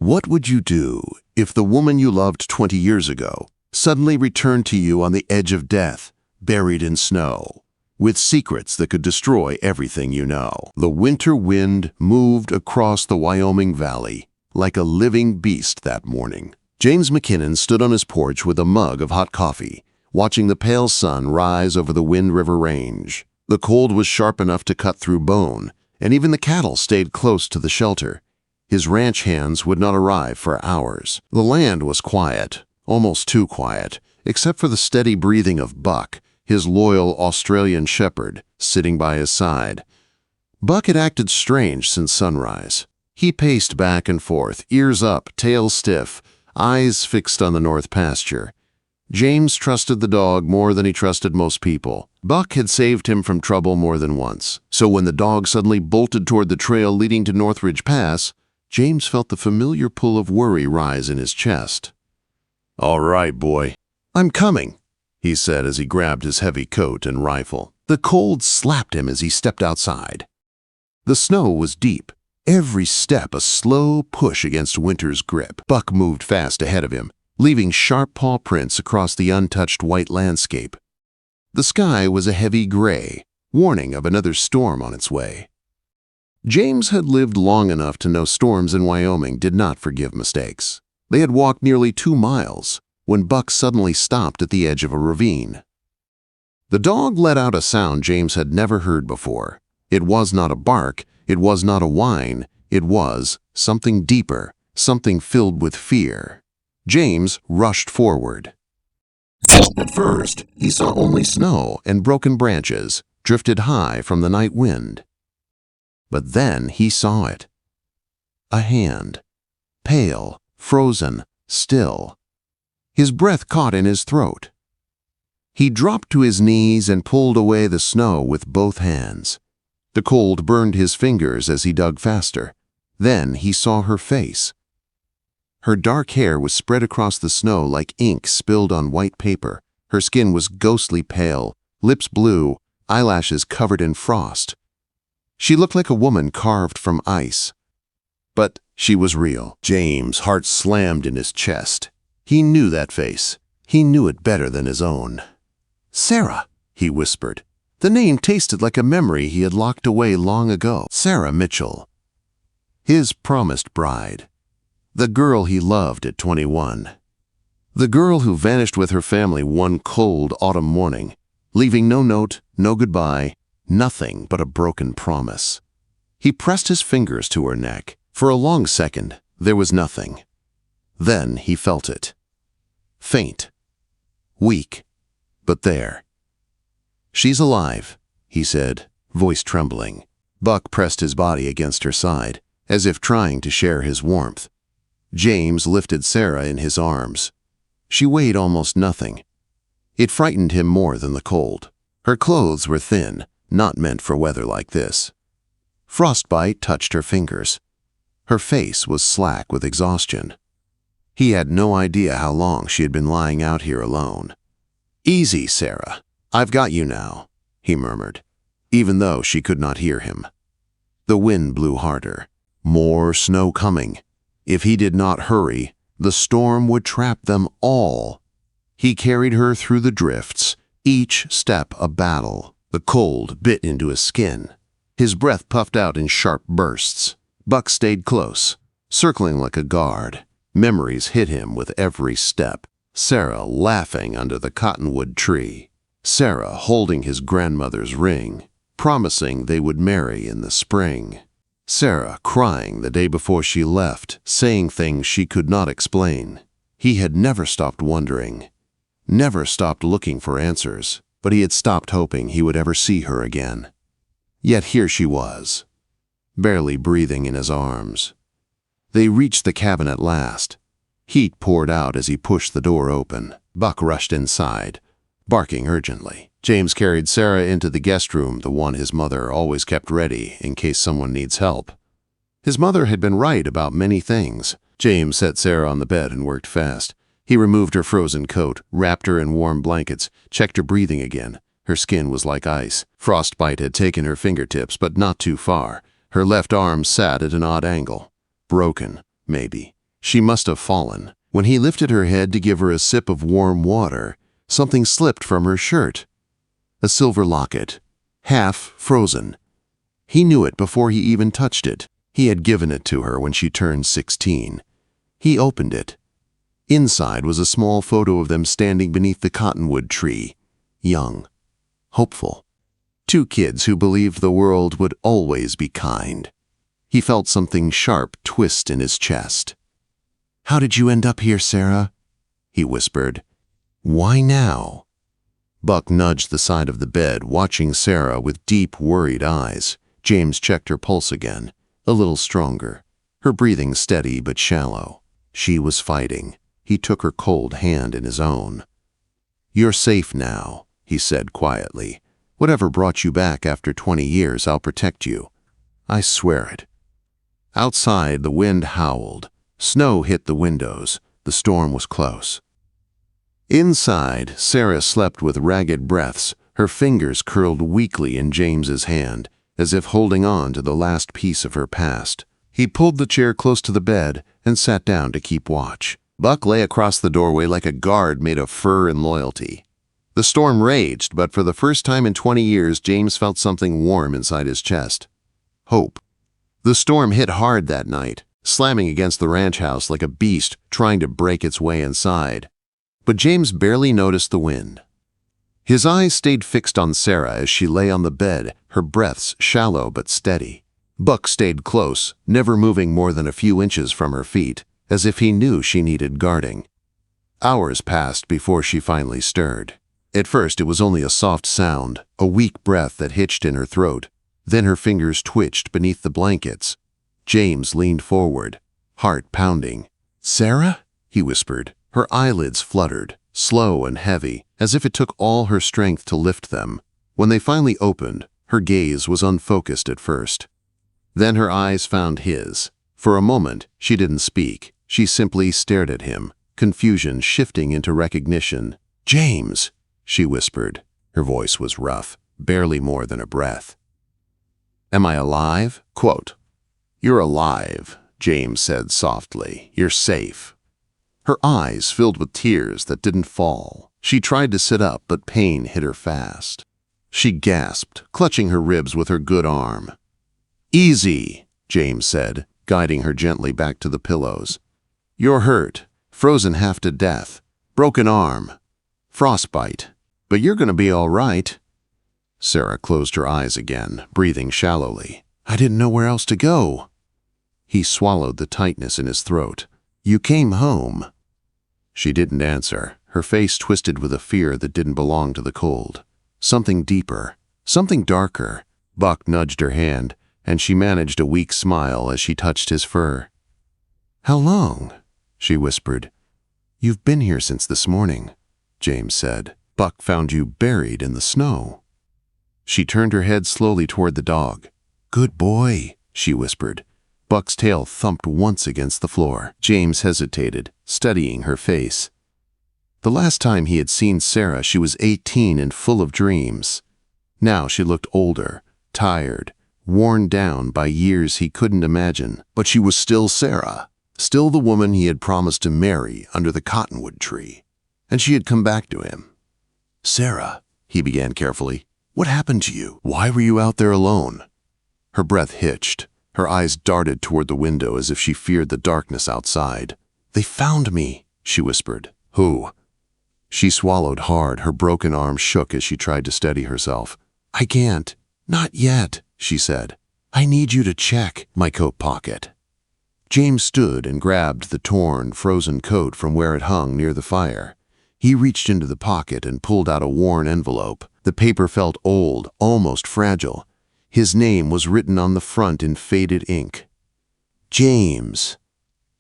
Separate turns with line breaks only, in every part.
What would you do if the woman you loved 20 years ago suddenly returned to you on the edge of death, buried in snow, with secrets that could destroy everything you know? The winter wind moved across the Wyoming valley like a living beast that morning. James McKinnon stood on his porch with a mug of hot coffee, watching the pale sun rise over the Wind River Range. The cold was sharp enough to cut through bone, and even the cattle stayed close to the shelter. His ranch hands would not arrive for hours. The land was quiet, almost too quiet, except for the steady breathing of Buck, his loyal Australian shepherd, sitting by his side. Buck had acted strange since sunrise. He paced back and forth, ears up, tail stiff, eyes fixed on the north pasture. James trusted the dog more than he trusted most people. Buck had saved him from trouble more than once, so when the dog suddenly bolted toward the trail leading to Northridge Pass, James felt the familiar pull of worry rise in his chest. "All right, boy. I'm coming," he said as he grabbed his heavy coat and rifle. The cold slapped him as he stepped outside. The snow was deep, every step a slow push against winter's grip. Buck moved fast ahead of him, leaving sharp paw prints across the untouched white landscape. The sky was a heavy gray, warning of another storm on its way. James had lived long enough to know storms in Wyoming did not forgive mistakes. They had walked nearly 2 miles when Buck suddenly stopped at the edge of a ravine. The dog let out a sound James had never heard before. It was not a bark, it was not a whine, it was something deeper, something filled with fear. James rushed forward. At first, he saw only snow and broken branches drifted high from the night wind. But then he saw it. A hand, pale, frozen, still. His breath caught in his throat. He dropped to his knees and pulled away the snow with both hands. The cold burned his fingers as he dug faster. Then he saw her face. Her dark hair was spread across the snow like ink spilled on white paper. Her skin was ghostly pale, lips blue, eyelashes covered in frost. She looked like a woman carved from ice. But she was real. James' heart slammed in his chest. He knew that face. He knew it better than his own. "Sarah," he whispered. The name tasted like a memory he had locked away long ago. Sarah Mitchell. His promised bride. The girl he loved at 21. The girl who vanished with her family one cold autumn morning, leaving no note, no goodbye, nothing but a broken promise. He pressed his fingers to her neck. For a long second, there was nothing. Then he felt it. Faint. Weak. But there. "She's alive," he said, voice trembling. Buck pressed his body against her side, as if trying to share his warmth. James lifted Sarah in his arms. She weighed almost nothing. It frightened him more than the cold. Her clothes were thin, not meant for weather like this. Frostbite touched her fingers. Her face was slack with exhaustion. He had no idea how long she had been lying out here alone. "Easy, Sarah. I've got you now," he murmured, even though she could not hear him. The wind blew harder. More snow coming. If he did not hurry, the storm would trap them all. He carried her through the drifts, each step a battle. The cold bit into his skin. His breath puffed out in sharp bursts. Buck stayed close, circling like a guard. Memories hit him with every step. Sarah laughing under the cottonwood tree. Sarah holding his grandmother's ring, promising they would marry in the spring. Sarah crying the day before she left, saying things she could not explain. He had never stopped wondering, never stopped looking for answers, but he had stopped hoping he would ever see her again. Yet here she was, barely breathing in his arms. They reached the cabin at last. Heat poured out as he pushed the door open. Buck rushed inside, barking urgently. James carried Sarah into the guest room, the one his mother always kept ready in case someone needs help. His mother had been right about many things. James set Sarah on the bed and worked fast. He removed her frozen coat, wrapped her in warm blankets, checked her breathing again. Her skin was like ice. Frostbite had taken her fingertips, but not too far. Her left arm sat at an odd angle. Broken, maybe. She must have fallen. When he lifted her head to give her a sip of warm water, something slipped from her shirt. A silver locket, half frozen. He knew it before he even touched it. He had given it to her when she turned 16. He opened it. Inside was a small photo of them standing beneath the cottonwood tree, young, hopeful. Two kids who believed the world would always be kind. He felt something sharp twist in his chest. "How did you end up here, Sarah?" he whispered. "Why now?" Buck nudged the side of the bed, watching Sarah with deep, worried eyes. James checked her pulse again, a little stronger, her breathing steady but shallow. She was fighting. He took her cold hand in his own. "You're safe now," he said quietly. "Whatever brought you back after 20 years, I'll protect you. I swear it." Outside, the wind howled. Snow hit the windows. The storm was close. Inside, Sarah slept with ragged breaths, her fingers curled weakly in James's hand, as if holding on to the last piece of her past. He pulled the chair close to the bed and sat down to keep watch. Buck lay across the doorway like a guard made of fur and loyalty. The storm raged, but for the first time in 20 years, James felt something warm inside his chest. Hope. The storm hit hard that night, slamming against the ranch house like a beast trying to break its way inside. But James barely noticed the wind. His eyes stayed fixed on Sarah as she lay on the bed, her breaths shallow but steady. Buck stayed close, never moving more than a few inches from her feet, as if he knew she needed guarding. Hours passed before she finally stirred. At first it was only a soft sound, a weak breath that hitched in her throat. Then her fingers twitched beneath the blankets. James leaned forward, heart pounding. "Sarah?" he whispered. Her eyelids fluttered, slow and heavy, as if it took all her strength to lift them. When they finally opened, her gaze was unfocused at first. Then her eyes found his. For a moment, she didn't speak. She simply stared at him, confusion shifting into recognition. "James," she whispered. Her voice was rough, barely more than a breath. "Am I alive?" Quote, "You're alive," James said softly. "You're safe." Her eyes filled with tears that didn't fall. She tried to sit up, but pain hit her fast. She gasped, clutching her ribs with her good arm. "Easy," James said, guiding her gently back to the pillows. "You're hurt, frozen half to death, broken arm, frostbite, but you're going to be all right." Sarah closed her eyes again, breathing shallowly. "I didn't know where else to go." He swallowed the tightness in his throat. "You came home." She didn't answer, her face twisted with a fear that didn't belong to the cold. Something deeper, something darker. Buck nudged her hand, and she managed a weak smile as she touched his fur. "How long?" she whispered. "You've been here since this morning," James said. "Buck found you buried in the snow." She turned her head slowly toward the dog. "Good boy," she whispered. Buck's tail thumped once against the floor. James hesitated, studying her face. The last time he had seen Sarah, she was 18 and full of dreams. Now she looked older, tired, worn down by years he couldn't imagine. But she was still Sarah, still the woman he had promised to marry under the cottonwood tree. And she had come back to him. "Sarah," he began carefully, "what happened to you? Why were you out there alone?" Her breath hitched. Her eyes darted toward the window as if she feared the darkness outside. "They found me," she whispered. "Who?" She swallowed hard. Her broken arm shook as she tried to steady herself. "I can't. Not yet," she said. "I need you to check my coat pocket." James stood and grabbed the torn, frozen coat from where it hung near the fire. He reached into the pocket and pulled out a worn envelope. The paper felt old, almost fragile. His name was written on the front in faded ink. "James."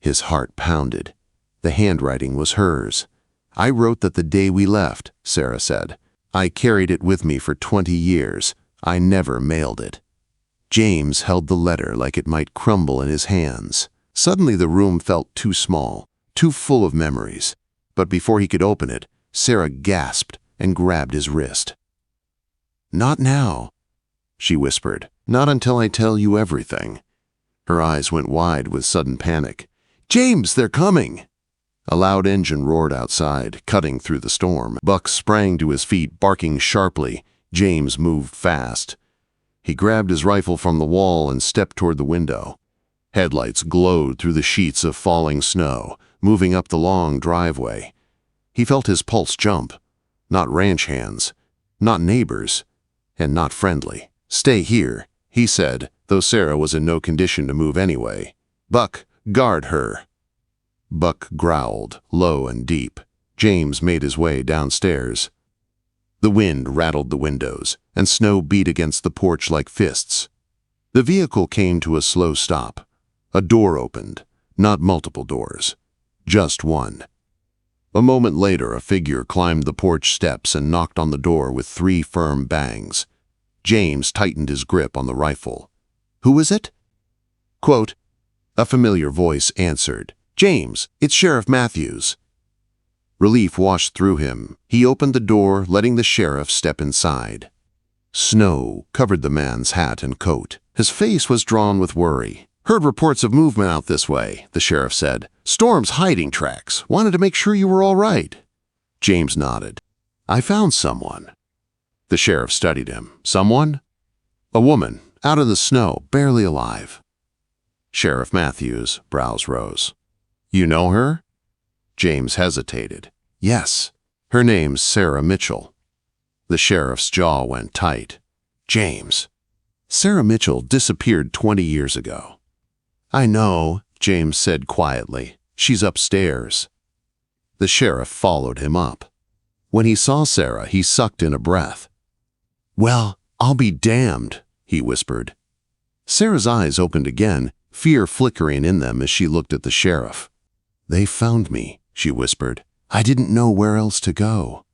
His heart pounded. The handwriting was hers. "I wrote that the day we left," Sarah said. "I carried it with me for 20 years. I never mailed it." James held the letter like it might crumble in his hands. Suddenly the room felt too small, too full of memories. But before he could open it, Sarah gasped and grabbed his wrist. "Not now," she whispered. "Not until I tell you everything." Her eyes went wide with sudden panic. "James, they're coming!" A loud engine roared outside, cutting through the storm. Buck sprang to his feet, barking sharply. James moved fast. He grabbed his rifle from the wall and stepped toward the window. Headlights glowed through the sheets of falling snow, moving up the long driveway. He felt his pulse jump. Not ranch hands, not neighbors, and not friendly. "Stay here," he said, though Sarah was in no condition to move anyway. "Buck, guard her." Buck growled, low and deep. James made his way downstairs. The wind rattled the windows, and snow beat against the porch like fists. The vehicle came to a slow stop. A door opened, not multiple doors, just one. A moment later, a figure climbed the porch steps and knocked on the door with 3 firm bangs. James tightened his grip on the rifle. "Who is it?" Quote, a familiar voice answered. "James, it's Sheriff Matthews." Relief washed through him. He opened the door, letting the sheriff step inside. Snow covered the man's hat and coat. His face was drawn with worry. "Heard reports of movement out this way," the sheriff said. "Storm's hiding tracks. Wanted to make sure you were all right." James nodded. "I found someone." The sheriff studied him. "Someone?" "A woman, out in the snow, barely alive." Sheriff Matthews' brows rose. "You know her?" James hesitated. "Yes. Her name's Sarah Mitchell." The sheriff's jaw went tight. "James, Sarah Mitchell disappeared 20 years ago." "I know," James said quietly. "She's upstairs." The sheriff followed him up. When he saw Sarah, he sucked in a breath. "Well, I'll be damned," he whispered. Sarah's eyes opened again, fear flickering in them as she looked at the sheriff. "They found me," she whispered. "I didn't know where else to go."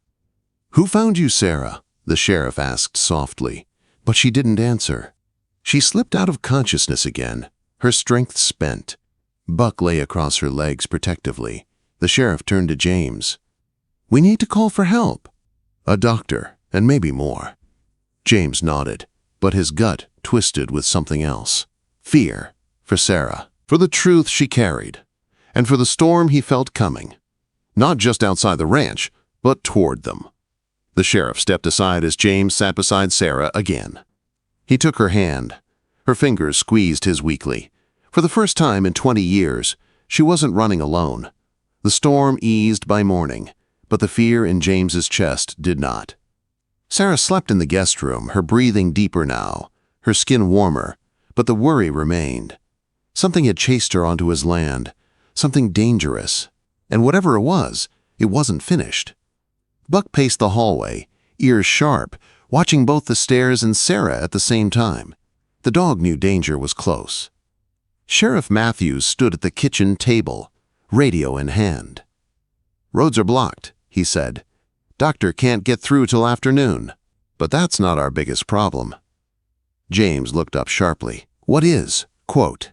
"Who found you, Sarah?" the sheriff asked softly, but she didn't answer. She slipped out of consciousness again, her strength spent. Buck lay across her legs protectively. The sheriff turned to James. "We need to call for help." "A doctor, and maybe more." James nodded, but his gut twisted with something else. Fear, for Sarah, for the truth she carried, and for the storm he felt coming. Not just outside the ranch, but toward them. The sheriff stepped aside as James sat beside Sarah again. He took her hand. Her fingers squeezed his weakly. For the first time in 20 years, she wasn't running alone. The storm eased by morning, but the fear in James's chest did not. Sarah slept in the guest room, her breathing deeper now, her skin warmer, but the worry remained. Something had chased her onto his land, something dangerous, and whatever it wasn't finished. Buck paced the hallway, ears sharp, watching both the stairs and Sarah at the same time. The dog knew danger was close. Sheriff Matthews stood at the kitchen table, radio in hand. "Roads are blocked," he said. "Doctor can't get through till afternoon. But that's not our biggest problem." James looked up sharply. "What is?" Quote.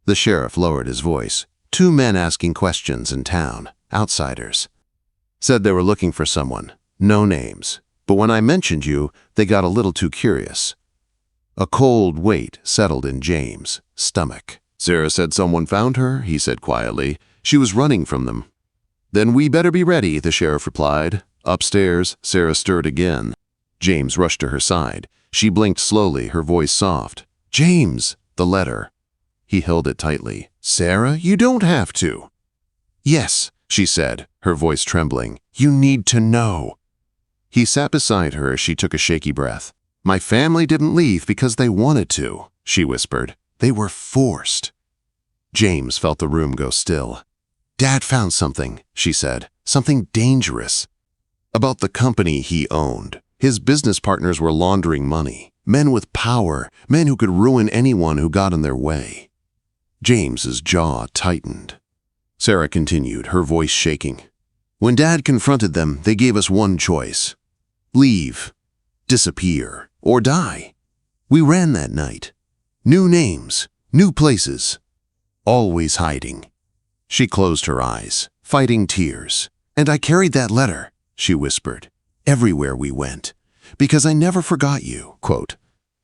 The sheriff lowered his voice. "2 men asking questions in town, outsiders. Said they were looking for someone, no names. But when I mentioned you, they got a little too curious." A cold weight settled in James' stomach. "Sarah said someone found her," he said quietly. "She was running from them." "Then we better be ready," the sheriff replied. Upstairs, Sarah stirred again. James rushed to her side. She blinked slowly, her voice soft. "James!" The letter. He held it tightly. "Sarah, you don't have to." "Yes," she said, her voice trembling. "You need to know." He sat beside her as she took a shaky breath. "My family didn't leave because they wanted to," she whispered. "They were forced." James felt the room go still. "Dad found something," she said. "Something dangerous. About the company he owned. His business partners were laundering money. Men with power, men who could ruin anyone who got in their way." James's jaw tightened. Sarah continued, her voice shaking. "When Dad confronted them, they gave us one choice. Leave, disappear, or die. We ran that night. New names, new places. Always hiding." She closed her eyes, fighting tears. "And I carried that letter," she whispered, "everywhere we went, because I never forgot you." Quote.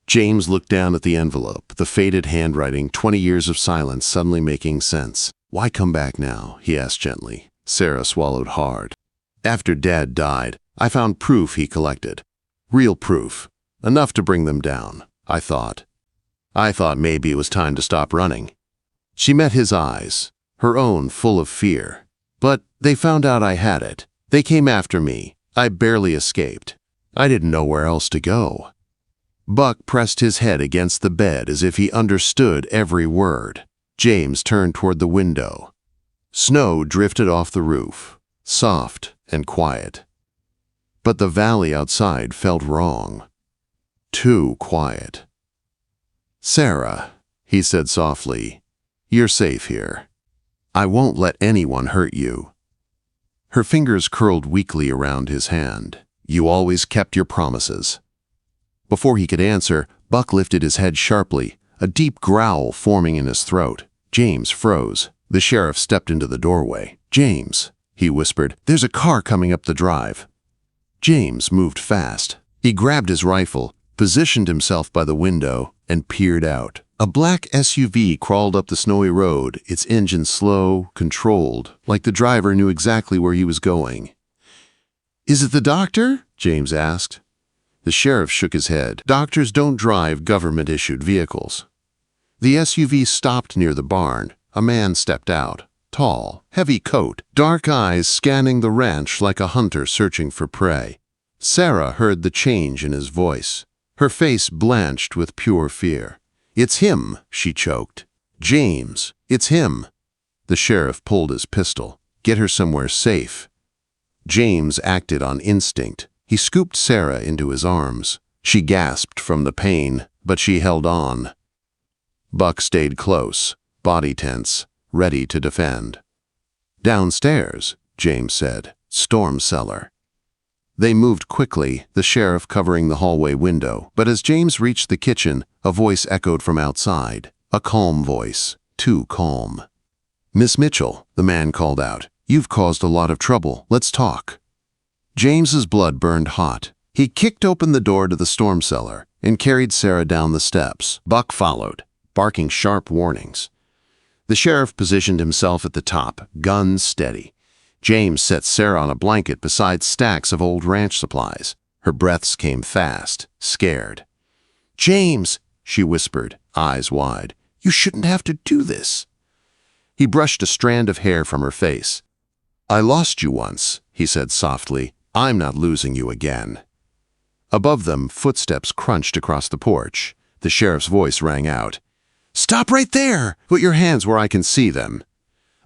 James looked down at the envelope, the faded handwriting, 20 years of silence suddenly making sense. "Why come back now?" he asked gently. Sarah swallowed hard. "After Dad died, I found proof he collected. Real proof. Enough to bring them down, I thought. I thought maybe it was time to stop running." She met his eyes, her own full of fear. "But they found out I had it. They came after me. I barely escaped. I didn't know where else to go." Buck pressed his head against the bed as if he understood every word. James turned toward the window. Snow drifted off the roof, soft and quiet. But the valley outside felt wrong. Too quiet. "Sarah," he said softly, "you're safe here. I won't let anyone hurt you." Her fingers curled weakly around his hand. "You always kept your promises." Before he could answer, Buck lifted his head sharply, a deep growl forming in his throat. James froze. The sheriff stepped into the doorway. "James," he whispered, "there's a car coming up the drive." James moved fast. He grabbed his rifle, positioned himself by the window, and peered out. A black SUV crawled up the snowy road, its engine slow, controlled, like the driver knew exactly where he was going. "Is it the doctor?" James asked. The sheriff shook his head. "Doctors don't drive government-issued vehicles." The SUV stopped near the barn. A man stepped out. Tall, heavy coat, dark eyes scanning the ranch like a hunter searching for prey. Sarah heard the change in his voice. Her face blanched with pure fear. "It's him," she choked. "James, it's him." The sheriff pulled his pistol. "Get her somewhere safe." James acted on instinct. He scooped Sarah into his arms. She gasped from the pain, but she held on. Buck stayed close, body tense, ready to defend. "Downstairs," James said. "Storm cellar." They moved quickly, the sheriff covering the hallway window, but as James reached the kitchen, a voice echoed from outside. A calm voice, too calm. "Miss Mitchell," the man called out, "you've caused a lot of trouble. Let's talk." James's blood burned hot. He kicked open the door to the storm cellar and carried Sarah down the steps. Buck followed, barking sharp warnings. The sheriff positioned himself at the top, gun steady. James set Sarah on a blanket beside stacks of old ranch supplies. Her breaths came fast, scared. "James," she whispered, eyes wide, "you shouldn't have to do this." He brushed a strand of hair from her face. "I lost you once," he said softly. "I'm not losing you again." Above them, footsteps crunched across the porch. The sheriff's voice rang out. "Stop right there! Put your hands where I can see them."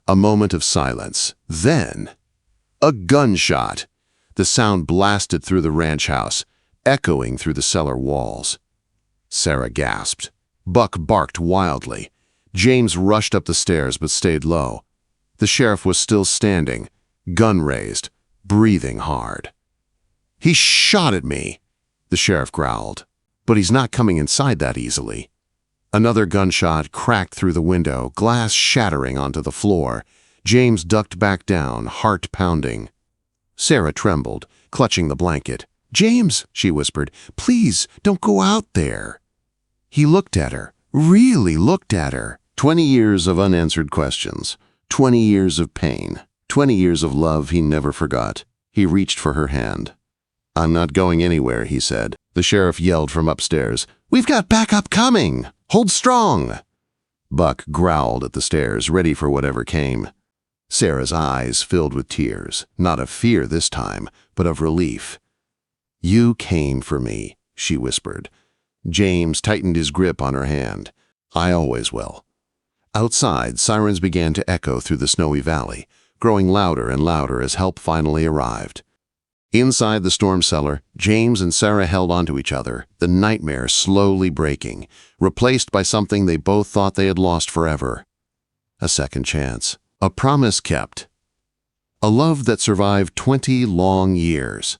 A moment of silence. Then, a gunshot. The sound blasted through the ranch house, echoing through the cellar walls. Sarah gasped. Buck barked wildly. James rushed up the stairs but stayed low. The sheriff was still standing, gun raised, breathing hard. "He shot at me," the sheriff growled. "But he's not coming inside that easily." Another gunshot cracked through the window, glass shattering onto the floor. James ducked back down, heart pounding. Sarah trembled, clutching the blanket. "James," she whispered, "please don't go out there." He looked at her, really looked at her. 20 years of unanswered questions, 20 years of pain, 20 years of love he never forgot. He reached for her hand. "I'm not going anywhere," he said. The sheriff yelled from upstairs, "We've got backup coming! Hold strong!" Buck growled at the stairs, ready for whatever came. Sarah's eyes filled with tears, not of fear this time, but of relief. "You came for me," she whispered. James tightened his grip on her hand. "I always will." Outside, sirens began to echo through the snowy valley, growing louder and louder as help finally arrived. Inside the storm cellar, James and Sarah held onto each other, the nightmare slowly breaking, replaced by something they both thought they had lost forever. A second chance. A promise kept. A love that survived 20 long years.